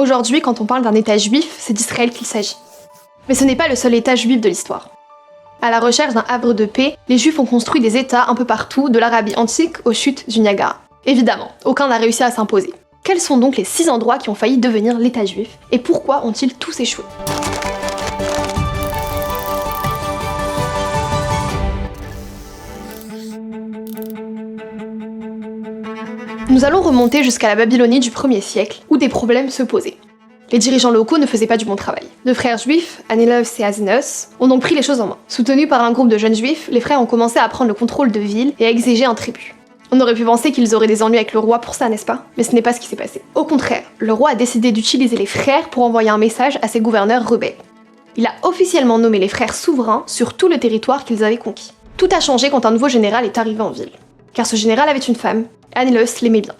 Aujourd'hui, quand on parle d'un État juif, c'est d'Israël qu'il s'agit. Mais ce n'est pas le seul État juif de l'histoire. À la recherche d'un havre de paix, les Juifs ont construit des États un peu partout, de l'Arabie antique aux chutes du Niagara. Évidemment, aucun n'a réussi à s'imposer. Quels sont donc les 6 endroits qui ont failli devenir l'État juif, et pourquoi ont-ils tous échoué? Nous allons remonter jusqu'à la Babylonie du 1er siècle, où des problèmes se posaient. Les dirigeants locaux ne faisaient pas du bon travail. Deux frères juifs, Anilos et Azinos, ont donc pris les choses en main. Soutenus par un groupe de jeunes juifs, les frères ont commencé à prendre le contrôle de villes et à exiger un tribut. On aurait pu penser qu'ils auraient des ennuis avec le roi pour ça, n'est-ce pas? Mais ce n'est pas ce qui s'est passé. Au contraire, le roi a décidé d'utiliser les frères pour envoyer un message à ses gouverneurs rebelles. Il a officiellement nommé les frères souverains sur tout le territoire qu'ils avaient conquis. Tout a changé quand un nouveau général est arrivé en ville. Car ce général avait une femme, Anilos l'aimait bien.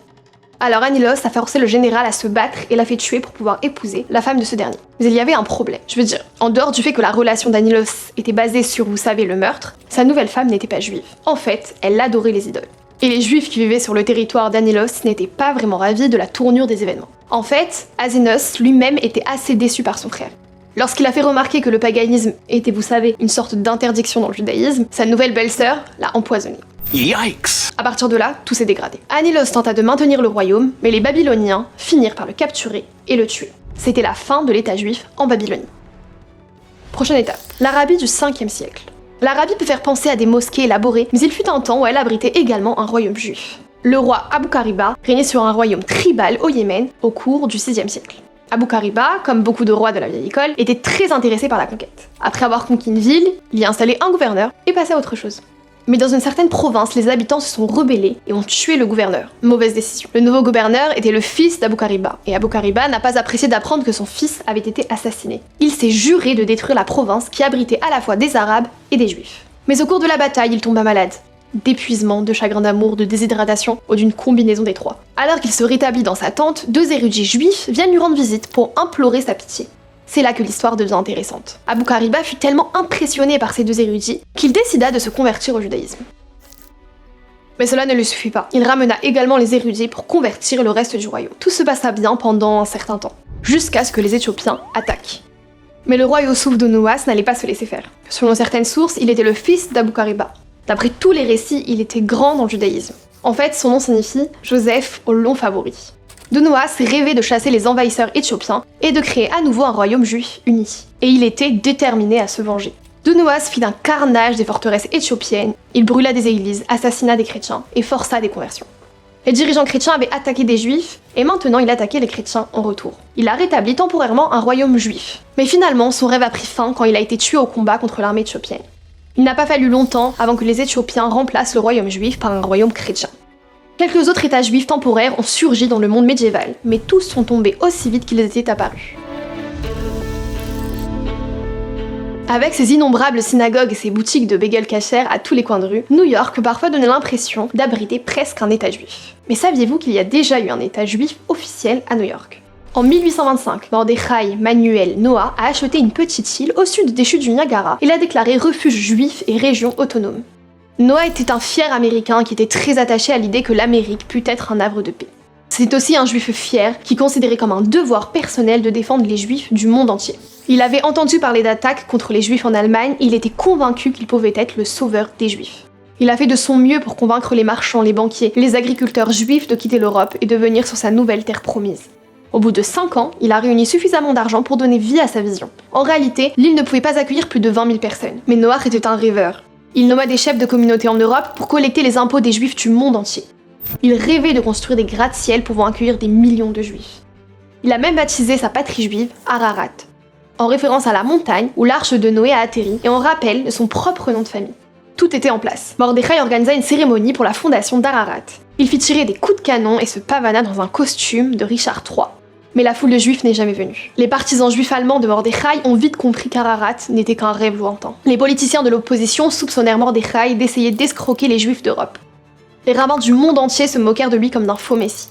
Alors Anilos a forcé le général à se battre et l'a fait tuer pour pouvoir épouser la femme de ce dernier. Mais il y avait un problème. Je veux dire, en dehors du fait que la relation d'Anilos était basée sur, vous savez, le meurtre, sa nouvelle femme n'était pas juive. En fait, elle adorait les idoles. Et les juifs qui vivaient sur le territoire d'Anilos n'étaient pas vraiment ravis de la tournure des événements. En fait, Azinos lui-même était assez déçu par son frère. Lorsqu'il a fait remarquer que le paganisme était, vous savez, une sorte d'interdiction dans le judaïsme, sa nouvelle belle-sœur l'a empoisonné. Yikes! À partir de là, tout s'est dégradé. Anilos tenta de maintenir le royaume, mais les Babyloniens finirent par le capturer et le tuer. C'était la fin de l'État juif en Babylonie. Prochaine étape, l'Arabie du 5e siècle. L'Arabie peut faire penser à des mosquées élaborées, mais il fut un temps où elle abritait également un royaume juif. Le roi Abou Kariba régnait sur un royaume tribal au Yémen au cours du 6e siècle. Abou Kariba, comme beaucoup de rois de la vieille école, était très intéressé par la conquête. Après avoir conquis une ville, il y a installé un gouverneur et passé à autre chose. Mais dans une certaine province, les habitants se sont rebellés et ont tué le gouverneur. Mauvaise décision. Le nouveau gouverneur était le fils d'Abou Kariba, et Abou Kariba n'a pas apprécié d'apprendre que son fils avait été assassiné. Il s'est juré de détruire la province qui abritait à la fois des Arabes et des Juifs. Mais au cours de la bataille, il tomba malade. D'épuisement, de chagrin d'amour, de déshydratation, ou d'une combinaison des trois. Alors qu'il se rétablit dans sa tente, 2 érudits juifs viennent lui rendre visite pour implorer sa pitié. C'est là que l'histoire devient intéressante. Abou Kariba fut tellement impressionné par ces 2 érudits qu'il décida de se convertir au judaïsme. Mais cela ne lui suffit pas. Il ramena également les érudits pour convertir le reste du royaume. Tout se passa bien pendant un certain temps, jusqu'à ce que les Éthiopiens attaquent. Mais le roi Youssouf de Nouas n'allait pas se laisser faire. Selon certaines sources, il était le fils d'Abou Kariba. D'après tous les récits, il était grand dans le judaïsme. En fait, son nom signifie Joseph au long favori. Donouas rêvait de chasser les envahisseurs éthiopiens et de créer à nouveau un royaume juif uni. Et il était déterminé à se venger. Donouas fit un carnage des forteresses éthiopiennes, il brûla des églises, assassina des chrétiens et força des conversions. Les dirigeants chrétiens avaient attaqué des juifs, et maintenant il attaquait les chrétiens en retour. Il a rétabli temporairement un royaume juif. Mais finalement, son rêve a pris fin quand il a été tué au combat contre l'armée éthiopienne. Il n'a pas fallu longtemps avant que les Éthiopiens remplacent le royaume juif par un royaume chrétien. Quelques autres États juifs temporaires ont surgi dans le monde médiéval, mais tous sont tombés aussi vite qu'ils étaient apparus. Avec ses innombrables synagogues et ses boutiques de bagel kasher à tous les coins de rue, New York peut parfois donner l'impression d'abriter presque un État juif. Mais saviez-vous qu'il y a déjà eu un État juif officiel à New York? En 1825, Mordechai Manuel Noah a acheté une petite île au sud des chutes du Niagara et l'a déclarée refuge juif et région autonome. Noah était un fier américain qui était très attaché à l'idée que l'Amérique pût être un havre de paix. C'est aussi un juif fier qui considérait comme un devoir personnel de défendre les juifs du monde entier. Il avait entendu parler d'attaques contre les juifs en Allemagne et il était convaincu qu'il pouvait être le sauveur des juifs. Il a fait de son mieux pour convaincre les marchands, les banquiers, les agriculteurs juifs de quitter l'Europe et de venir sur sa nouvelle terre promise. Au bout de 5 ans, il a réuni suffisamment d'argent pour donner vie à sa vision. En réalité, l'île ne pouvait pas accueillir plus de 20 000 personnes, mais Noah était un rêveur. Il nomma des chefs de communautés en Europe pour collecter les impôts des juifs du monde entier. Il rêvait de construire des gratte-ciel pouvant accueillir des millions de juifs. Il a même baptisé sa patrie juive Ararat, en référence à la montagne où l'arche de Noé a atterri et en rappel de son propre nom de famille. Tout était en place. Mordechai organisa une cérémonie pour la fondation d'Ararat. Il fit tirer des coups de canon et se pavana dans un costume de Richard III. Mais la foule de juifs n'est jamais venue. Les partisans juifs allemands de Mordechai ont vite compris qu'Ararat n'était qu'un rêve lointain. Les politiciens de l'opposition soupçonnèrent Mordechai d'essayer d'escroquer les juifs d'Europe. Les rabbins du monde entier se moquèrent de lui comme d'un faux messie.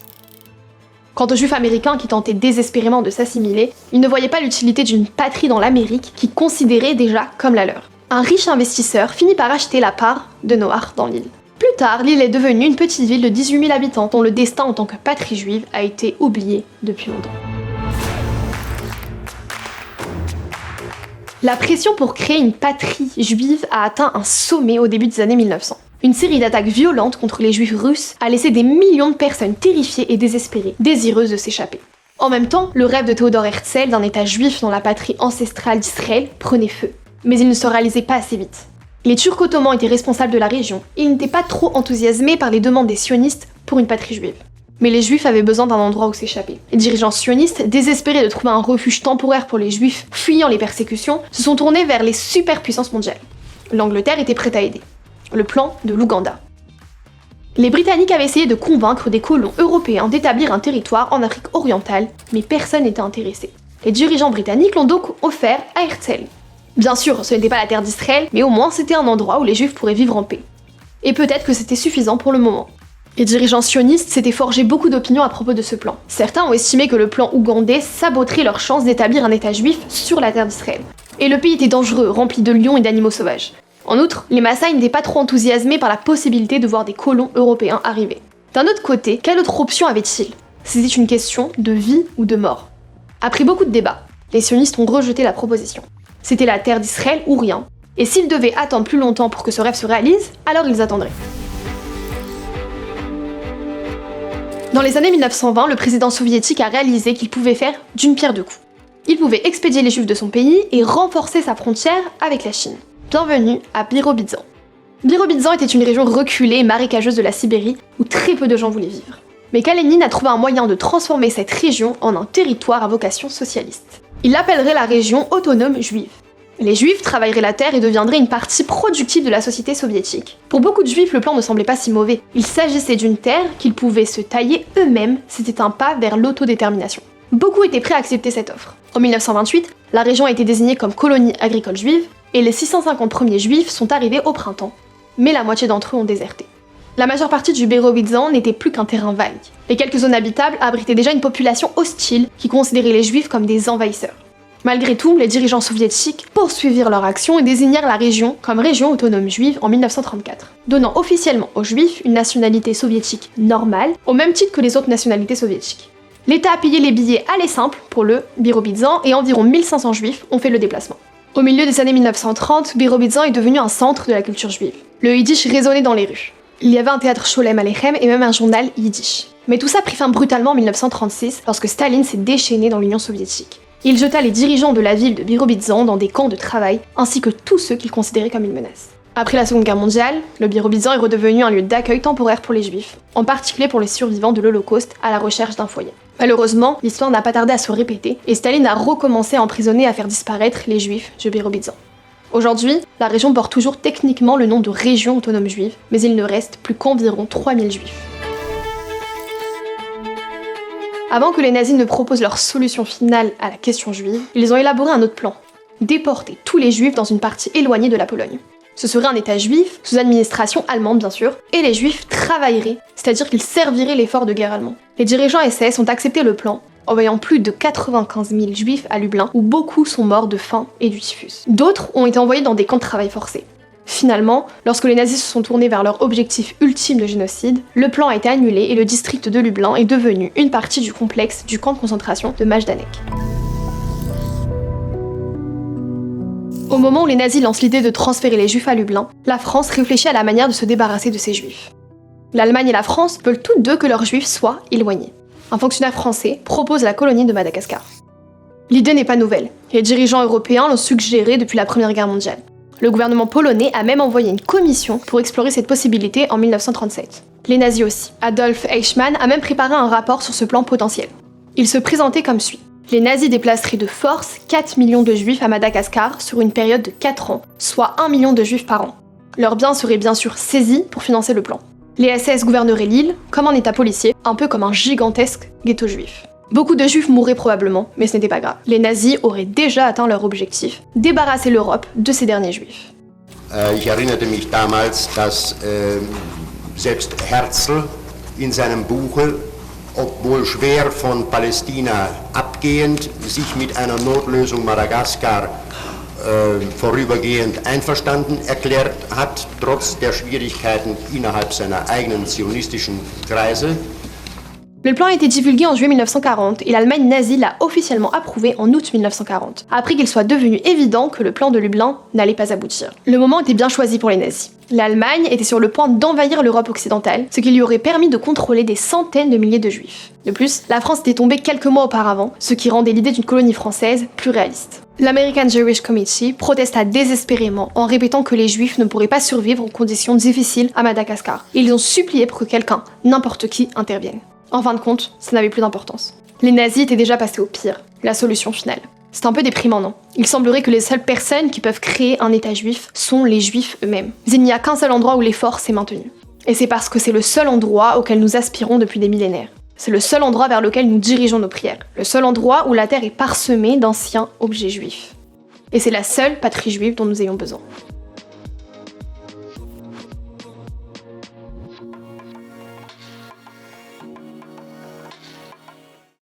Quant aux juifs américains qui tentaient désespérément de s'assimiler, ils ne voyaient pas l'utilité d'une patrie dans l'Amérique qu'ils considéraient déjà comme la leur. Un riche investisseur finit par acheter la part de Noach dans l'île. Plus tard, l'île est devenue une petite ville de 18 000 habitants dont le destin en tant que patrie juive a été oublié depuis longtemps. La pression pour créer une patrie juive a atteint un sommet au début des années 1900. Une série d'attaques violentes contre les juifs russes a laissé des millions de personnes terrifiées et désespérées, désireuses de s'échapper. En même temps, le rêve de Théodore Herzl d'un État juif dans la patrie ancestrale d'Israël prenait feu. Mais il ne se réalisait pas assez vite. Les Turcs ottomans étaient responsables de la région et ils n'étaient pas trop enthousiasmés par les demandes des sionistes pour une patrie juive. Mais les juifs avaient besoin d'un endroit où s'échapper. Les dirigeants sionistes, désespérés de trouver un refuge temporaire pour les juifs fuyant les persécutions, se sont tournés vers les superpuissances mondiales. L'Angleterre était prête à aider. Le plan de l'Ouganda. Les Britanniques avaient essayé de convaincre des colons européens d'établir un territoire en Afrique orientale, mais personne n'était intéressé. Les dirigeants britanniques l'ont donc offert à Herzl. Bien sûr, ce n'était pas la terre d'Israël, mais au moins c'était un endroit où les juifs pourraient vivre en paix. Et peut-être que c'était suffisant pour le moment. Les dirigeants sionistes s'étaient forgés beaucoup d'opinions à propos de ce plan. Certains ont estimé que le plan ougandais saboterait leur chance d'établir un État juif sur la terre d'Israël. Et le pays était dangereux, rempli de lions et d'animaux sauvages. En outre, les Maasai n'étaient pas trop enthousiasmés par la possibilité de voir des colons européens arriver. D'un autre côté, quelle autre option avaient-ils? C'était une question de vie ou de mort. Après beaucoup de débats, les sionistes ont rejeté la proposition. C'était la terre d'Israël ou rien. Et s'ils devaient attendre plus longtemps pour que ce rêve se réalise, alors ils attendraient. Dans les années 1920, le président soviétique a réalisé qu'il pouvait faire d'une pierre deux coups. Il pouvait expédier les juifs de son pays et renforcer sa frontière avec la Chine. Bienvenue à Birobidzhan. Birobidzhan était une région reculée et marécageuse de la Sibérie où très peu de gens voulaient vivre. Mais Kalénine a trouvé un moyen de transformer cette région en un territoire à vocation socialiste. Il l'appellerait la région autonome juive. Les juifs travailleraient la terre et deviendraient une partie productive de la société soviétique. Pour beaucoup de juifs, le plan ne semblait pas si mauvais. Il s'agissait d'une terre qu'ils pouvaient se tailler eux-mêmes, c'était un pas vers l'autodétermination. Beaucoup étaient prêts à accepter cette offre. En 1928, la région a été désignée comme colonie agricole juive, et les 650 premiers juifs sont arrivés au printemps. Mais la moitié d'entre eux ont déserté. La majeure partie du Birobidzhan n'était plus qu'un terrain vague. Les quelques zones habitables abritaient déjà une population hostile qui considérait les juifs comme des envahisseurs. Malgré tout, les dirigeants soviétiques poursuivirent leur action et désignèrent la région comme région autonome juive en 1934, donnant officiellement aux juifs une nationalité soviétique normale, au même titre que les autres nationalités soviétiques. L'État a payé les billets aller simple pour le Birobidzhan et environ 1500 juifs ont fait le déplacement. Au milieu des années 1930, Birobidzhan est devenu un centre de la culture juive. Le yiddish résonnait dans les rues. Il y avait un théâtre Sholem Aleichem et même un journal yiddish. Mais tout ça prit fin brutalement en 1936 lorsque Staline s'est déchaîné dans l'Union soviétique. Il jeta les dirigeants de la ville de Birobidzhan dans des camps de travail, ainsi que tous ceux qu'il considérait comme une menace. Après la Seconde Guerre mondiale, le Birobidzhan est redevenu un lieu d'accueil temporaire pour les juifs, en particulier pour les survivants de l'Holocauste à la recherche d'un foyer. Malheureusement, l'histoire n'a pas tardé à se répéter, et Staline a recommencé à emprisonner et à faire disparaître les juifs de Birobidzhan. Aujourd'hui, la région porte toujours techniquement le nom de région autonome juive, mais il ne reste plus qu'environ 3000 juifs. Avant que les nazis ne proposent leur solution finale à la question juive, ils ont élaboré un autre plan. Déporter tous les juifs dans une partie éloignée de la Pologne. Ce serait un état juif, sous administration allemande bien sûr, et les juifs travailleraient, c'est-à-dire qu'ils serviraient l'effort de guerre allemand. Les dirigeants SS ont accepté le plan, envoyant plus de 95 000 juifs à Lublin, où beaucoup sont morts de faim et du typhus. D'autres ont été envoyés dans des camps de travail forcés. Finalement, lorsque les nazis se sont tournés vers leur objectif ultime de génocide, le plan a été annulé et le district de Lublin est devenu une partie du complexe du camp de concentration de Majdanek. Au moment où les nazis lancent l'idée de transférer les juifs à Lublin, la France réfléchit à la manière de se débarrasser de ces juifs. L'Allemagne et la France veulent toutes deux que leurs juifs soient éloignés. Un fonctionnaire français propose la colonie de Madagascar. L'idée n'est pas nouvelle, les dirigeants européens l'ont suggérée depuis la Première Guerre mondiale. Le gouvernement polonais a même envoyé une commission pour explorer cette possibilité en 1937. Les nazis aussi. Adolf Eichmann a même préparé un rapport sur ce plan potentiel. Il se présentait comme suit. Les nazis déplaceraient de force 4 millions de juifs à Madagascar sur une période de 4 ans, soit 1 million de juifs par an. Leurs biens seraient bien sûr saisis pour financer le plan. Les SS gouverneraient l'île comme un état policier, un peu comme un gigantesque ghetto juif. Beaucoup de juifs mourraient probablement, mais ce n'était pas grave. Les nazis auraient déjà atteint leur objectif, débarrasser l'Europe de ces derniers juifs. Ich erinnerte mich damals, dass selbst Herzl in seinem Buche, obwohl schwer von Palästina abgehend, sich mit einer Notlösung Madagaskar vorübergehend einverstanden erklärt hat, trotz der Schwierigkeiten innerhalb seiner eigenen zionistischen Kreise. Le plan a été divulgué en juillet 1940 et l'Allemagne nazie l'a officiellement approuvé en août 1940, après qu'il soit devenu évident que le plan de Lublin n'allait pas aboutir. Le moment était bien choisi pour les nazis. L'Allemagne était sur le point d'envahir l'Europe occidentale, ce qui lui aurait permis de contrôler des centaines de milliers de juifs. De plus, la France était tombée quelques mois auparavant, ce qui rendait l'idée d'une colonie française plus réaliste. L'American Jewish Committee protesta désespérément en répétant que les juifs ne pourraient pas survivre aux conditions difficiles à Madagascar. Ils ont supplié pour que quelqu'un, n'importe qui, intervienne. En fin de compte, ça n'avait plus d'importance. Les nazis étaient déjà passés au pire, la solution finale. C'est un peu déprimant, non? Il semblerait que les seules personnes qui peuvent créer un État juif sont les juifs eux-mêmes. Mais il n'y a qu'un seul endroit où l'effort s'est maintenu. Et c'est parce que c'est le seul endroit auquel nous aspirons depuis des millénaires. C'est le seul endroit vers lequel nous dirigeons nos prières. Le seul endroit où la terre est parsemée d'anciens objets juifs. Et c'est la seule patrie juive dont nous ayons besoin.